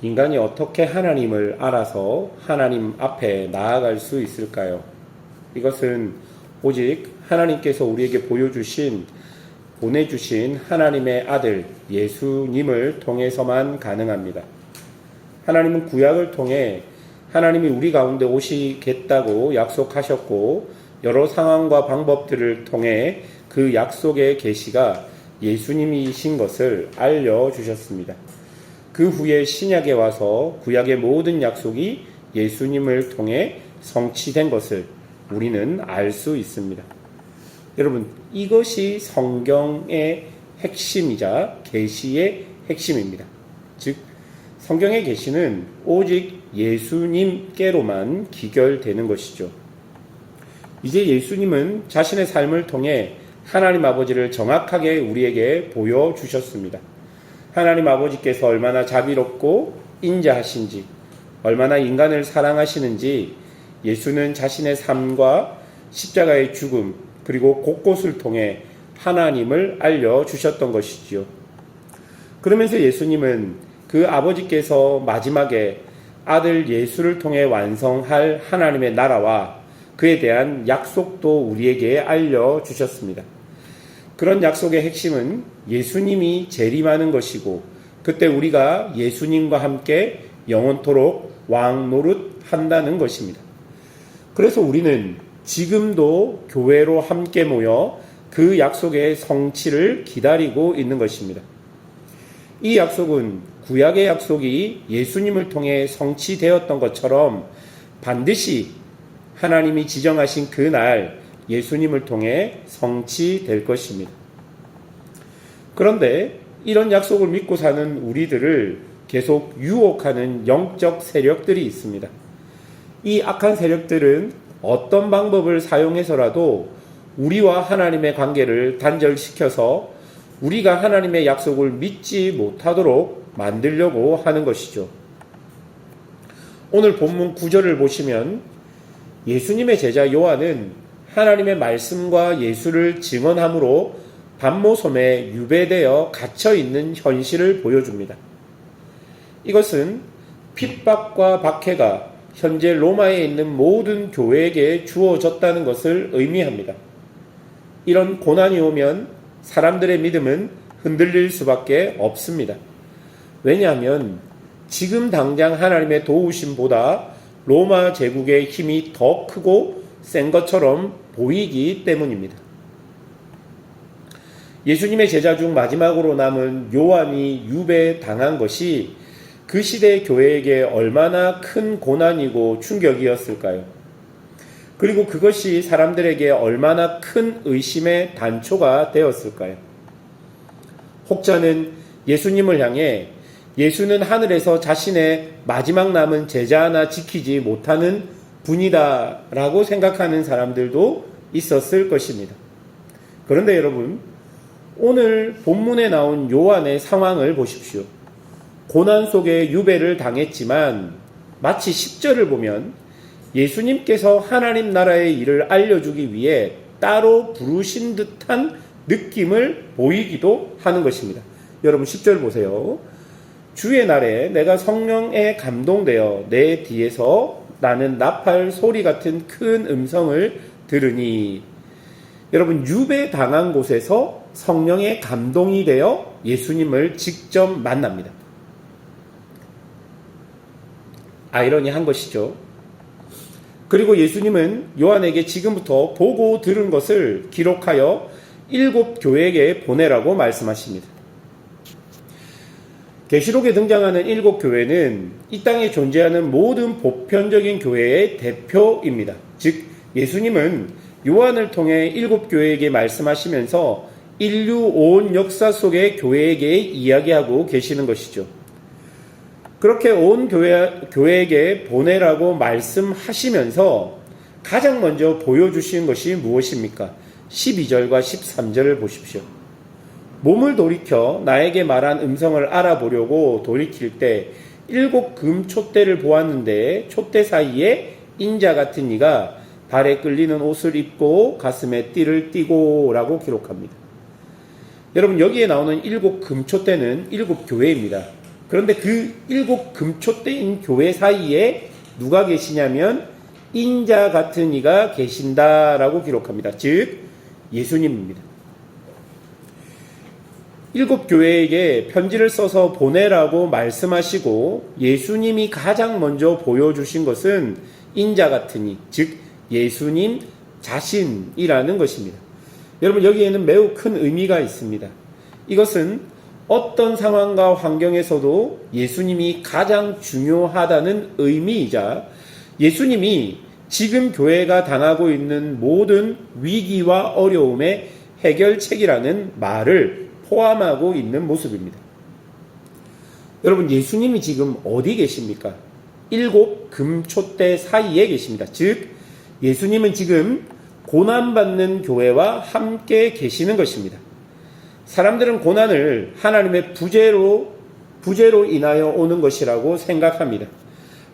인간이 어떻게 하나님을 알아서 하나님 앞에 나아갈 수 있을까요? 이것은 오직 하나님께서 우리에게 보내주신 하나님의 아들 예수님을 통해서만 가능합니다. 하나님은 구약을 통해 하나님이 우리 가운데 오시겠다고 약속하셨고, 여러 상황과 방법들을 통해 그 약속의 계시가 예수님이신 것을 알려주셨습니다. 그 후에 신약에 와서 구약의 모든 약속이 예수님을 통해 성취된 것을 우리는 알 수 있습니다. 여러분, 이것이 성경의 핵심이자 계시의 핵심입니다. 즉, 성경의 계시는 오직 예수님께로만 기결되는 것이죠. 이제 예수님은 자신의 삶을 통해 하나님 아버지를 정확하게 우리에게 보여주셨습니다. 하나님 아버지께서 얼마나 자비롭고 인자하신지, 얼마나 인간을 사랑하시는지 예수는 자신의 삶과 십자가의 죽음, 그리고 곳곳을 통해 하나님을 알려주셨던 것이지요. 그러면서 예수님은 그 아버지께서 마지막에 아들 예수를 통해 완성할 하나님의 나라와 그에 대한 약속도 우리에게 알려주셨습니다. 그런 약속의 핵심은 예수님이 재림하는 것이고, 그때 우리가 예수님과 함께 영원토록 왕노릇 한다는 것입니다. 그래서 우리는 지금도 교회로 함께 모여 그 약속의 성취를 기다리고 있는 것입니다. 이 약속은 구약의 약속이 예수님을 통해 성취되었던 것처럼 반드시 하나님이 지정하신 그날 예수님을 통해 성취될 것입니다. 그런데 이런 약속을 믿고 사는 우리들을 계속 유혹하는 영적 세력들이 있습니다. 이 악한 세력들은 어떤 방법을 사용해서라도 우리와 하나님의 관계를 단절시켜서 우리가 하나님의 약속을 믿지 못하도록 만들려고 하는 것이죠. 오늘 본문 9절을 보시면 예수님의 제자 요한은 하나님의 말씀과 예수를 증언함으로 반모섬에 유배되어 갇혀있는 현실을 보여줍니다. 이것은 핍박과 박해가 현재 로마에 있는 모든 교회에게 주어졌다는 것을 의미합니다. 이런 고난이 오면 사람들의 믿음은 흔들릴 수밖에 없습니다. 왜냐하면 지금 당장 하나님의 도우심보다 로마 제국의 힘이 더 크고 센 것처럼 보이기 때문입니다. 예수님의 제자 중 마지막으로 남은 요한이 유배당한 것이 그 시대의 교회에게 얼마나 큰 고난이고 충격이었을까요? 그리고 그것이 사람들에게 얼마나 큰 의심의 단초가 되었을까요? 혹자는 예수님을 향해 예수는 하늘에서 자신의 마지막 남은 제자 하나 지키지 못하는 분이다 라고 생각하는 사람들도 있었을 것입니다. 그런데 여러분, 오늘 본문에 나온 요한의 상황을 보십시오. 고난 속에 유배를 당했지만 마치 10절을 보면 예수님께서 하나님 나라의 일을 알려주기 위해 따로 부르신 듯한 느낌을 보이기도 하는 것입니다. 여러분 10절 보세요. 주의 날에 내가 성령에 감동되어 내 뒤에서 나는 나팔 소리 같은 큰 음성을 들으니, 여러분 유배당한 곳에서 성령의 감동이 되어 예수님을 직접 만납니다. 아이러니한 것이죠. 그리고 예수님은 요한에게 지금부터 보고 들은 것을 기록하여 7 교회에게 보내라고 말씀하십니다. 계시록에 등장하는 7 교회는 이 땅에 존재하는 모든 보편적인 교회의 대표입니다. 즉 예수님은 요한을 통해 7 교회에게 말씀하시면서 인류 온 역사 속의 교회에게 이야기하고 계시는 것이죠. 그렇게 온 교회에게 보내라고 말씀하시면서 가장 먼저 보여주신 것이 무엇입니까? 12절과 13절을 보십시오. 몸을 돌이켜 나에게 말한 음성을 알아보려고 돌이킬 때 7 금촛대를 보았는데 촛대 사이에 인자 같은 이가 발에 끌리는 옷을 입고 가슴에 띠를 띠고 라고 기록합니다. 여러분 여기에 나오는 7 금촛대는 7 교회입니다. 그런데 그 7금초대인 교회 사이에 누가 계시냐면 인자 같은 이가 계신다라고 기록합니다. 즉 예수님입니다. 7교회에게 편지를 써서 보내라고 말씀하시고 예수님이 가장 먼저 보여주신 것은 인자 같은 이, 즉 예수님 자신이라는 것입니다. 여러분, 여기에는 매우 큰 의미가 있습니다. 이것은 어떤 상황과 환경에서도 예수님이 가장 중요하다는 의미이자 예수님이 지금 교회가 당하고 있는 모든 위기와 어려움의 해결책이라는 말을 포함하고 있는 모습입니다. 여러분, 예수님이 지금 어디 계십니까? 7금초대 사이에 계십니다. 즉 예수님은 지금 고난받는 교회와 함께 계시는 것입니다. 사람들은 고난을 하나님의 부재로 인하여 오는 것이라고 생각합니다.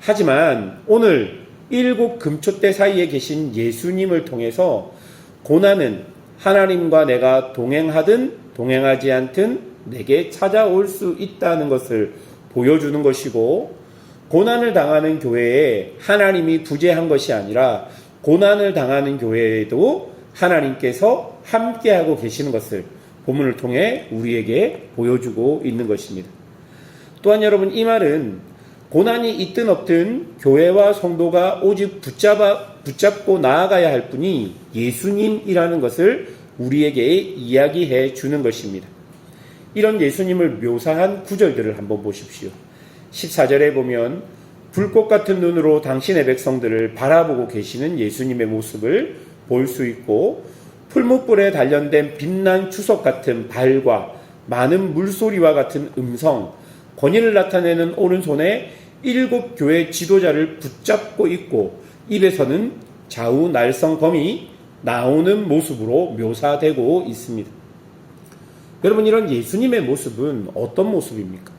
하지만 오늘 7금초대 사이에 계신 예수님을 통해서 고난은 하나님과 내가 동행하든 동행하지 않든 내게 찾아올 수 있다는 것을 보여주는 것이고, 고난을 당하는 교회에 하나님이 부재한 것이 아니라 고난을 당하는 교회에도 하나님께서 함께하고 계시는 것을 본문을 통해 우리에게 보여주고 있는 것입니다. 또한 여러분, 이 말은 고난이 있든 없든 교회와 성도가 오직 붙잡고 나아가야 할 분이 예수님이라는 것을 우리에게 이야기해 주는 것입니다. 이런 예수님을 묘사한 구절들을 한번 보십시오. 14절에 보면 불꽃 같은 눈으로 당신의 백성들을 바라보고 계시는 예수님의 모습을 볼 수 있고, 풀무불에 단련된 빛난 주석 같은 발과 많은 물소리와 같은 음성, 권위를 나타내는 오른손에 7교회 지도자를 붙잡고 있고 입에서는 좌우 날성검이 나오는 모습으로 묘사되고 있습니다. 여러분, 이런 예수님의 모습은 어떤 모습입니까?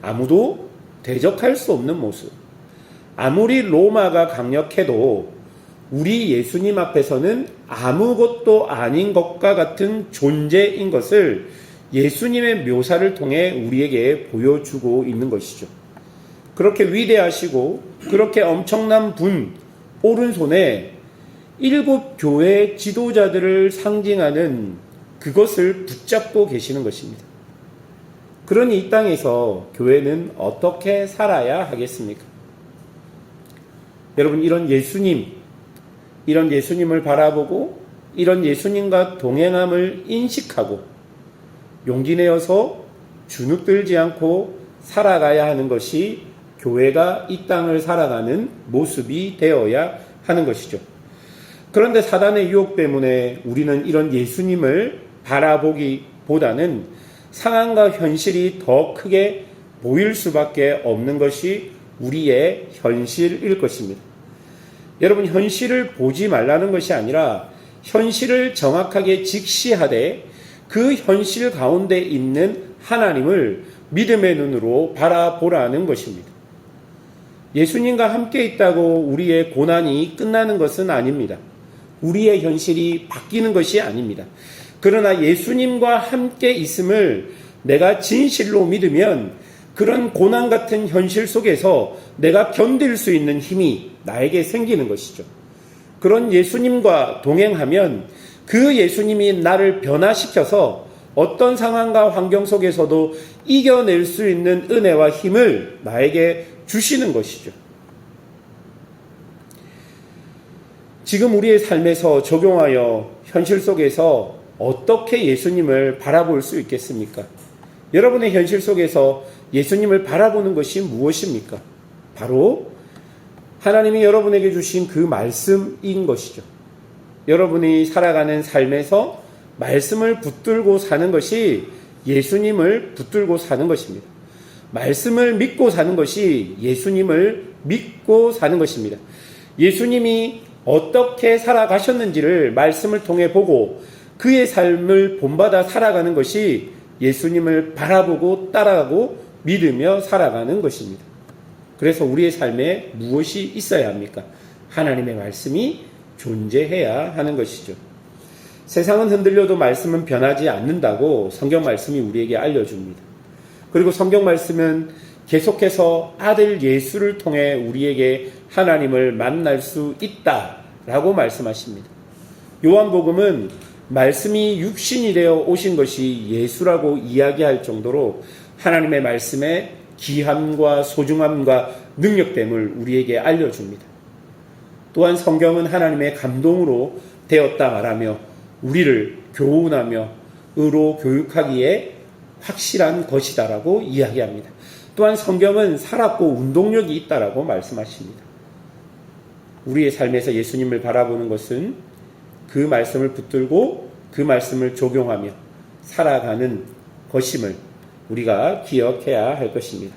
아무도 대적할 수 없는 모습. 아무리 로마가 강력해도 우리 예수님 앞에서는 아무것도 아닌 것과 같은 존재인 것을 예수님의 묘사를 통해 우리에게 보여주고 있는 것이죠. 그렇게 위대하시고 그렇게 엄청난 분 오른손에 7교회 지도자들을 상징하는 그것을 붙잡고 계시는 것입니다. 그러니 이 땅에서 교회는 어떻게 살아야 하겠습니까? 여러분, 이런 예수님을 바라보고 이런 예수님과 동행함을 인식하고 용기 내어서 주눅들지 않고 살아가야 하는 것이 교회가 이 땅을 살아가는 모습이 되어야 하는 것이죠. 그런데 사단의 유혹 때문에 우리는 이런 예수님을 바라보기보다는 상황과 현실이 더 크게 보일 수밖에 없는 것이 우리의 현실일 것입니다. 여러분, 현실을 보지 말라는 것이 아니라 현실을 정확하게 직시하되 그 현실 가운데 있는 하나님을 믿음의 눈으로 바라보라는 것입니다. 예수님과 함께 있다고 우리의 고난이 끝나는 것은 아닙니다. 우리의 현실이 바뀌는 것이 아닙니다. 그러나 예수님과 함께 있음을 내가 진실로 믿으면 그런 고난 같은 현실 속에서 내가 견딜 수 있는 힘이 나에게 생기는 것이죠. 그런 예수님과 동행하면 그 예수님이 나를 변화시켜서 어떤 상황과 환경 속에서도 이겨낼 수 있는 은혜와 힘을 나에게 주시는 것이죠. 지금 우리의 삶에서 적용하여 현실 속에서 어떻게 예수님을 바라볼 수 있겠습니까? 여러분의 현실 속에서 예수님을 바라보는 것이 무엇입니까? 바로 하나님이 여러분에게 주신 그 말씀인 것이죠. 여러분이 살아가는 삶에서 말씀을 붙들고 사는 것이 예수님을 붙들고 사는 것입니다. 말씀을 믿고 사는 것이 예수님을 믿고 사는 것입니다. 예수님이 어떻게 살아가셨는지를 말씀을 통해 보고 그의 삶을 본받아 살아가는 것이 예수님을 바라보고 따라가고 믿으며 살아가는 것입니다. 그래서 우리의 삶에 무엇이 있어야 합니까? 하나님의 말씀이 존재해야 하는 것이죠. 세상은 흔들려도 말씀은 변하지 않는다고 성경 말씀이 우리에게 알려줍니다. 그리고 성경 말씀은 계속해서 아들 예수를 통해 우리에게 하나님을 만날 수 있다라고 말씀하십니다. 요한복음은 말씀이 육신이 되어 오신 것이 예수라고 이야기할 정도로 하나님의 말씀의 귀함과 소중함과 능력됨을 우리에게 알려줍니다. 또한 성경은 하나님의 감동으로 되었다 말하며 우리를 교훈하며 의로 교육하기에 확실한 것이다라고 이야기합니다. 또한 성경은 살았고 운동력이 있다라고 말씀하십니다. 우리의 삶에서 예수님을 바라보는 것은 그 말씀을 붙들고 그 말씀을 적용하며 살아가는 것임을 우리가 기억해야 할 것입니다.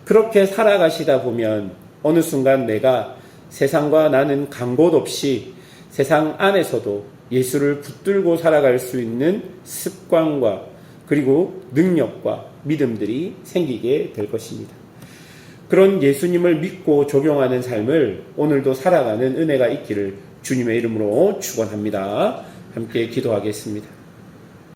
그렇게 살아가시다 보면 어느 순간 내가 세상과 나는 간 곳 없이 세상 안에서도 예수를 붙들고 살아갈 수 있는 습관과 그리고 능력과 믿음들이 생기게 될 것입니다. 그런 예수님을 믿고 적용하는 삶을 오늘도 살아가는 은혜가 있기를 주님의 이름으로 축원합니다. 함께 기도하겠습니다.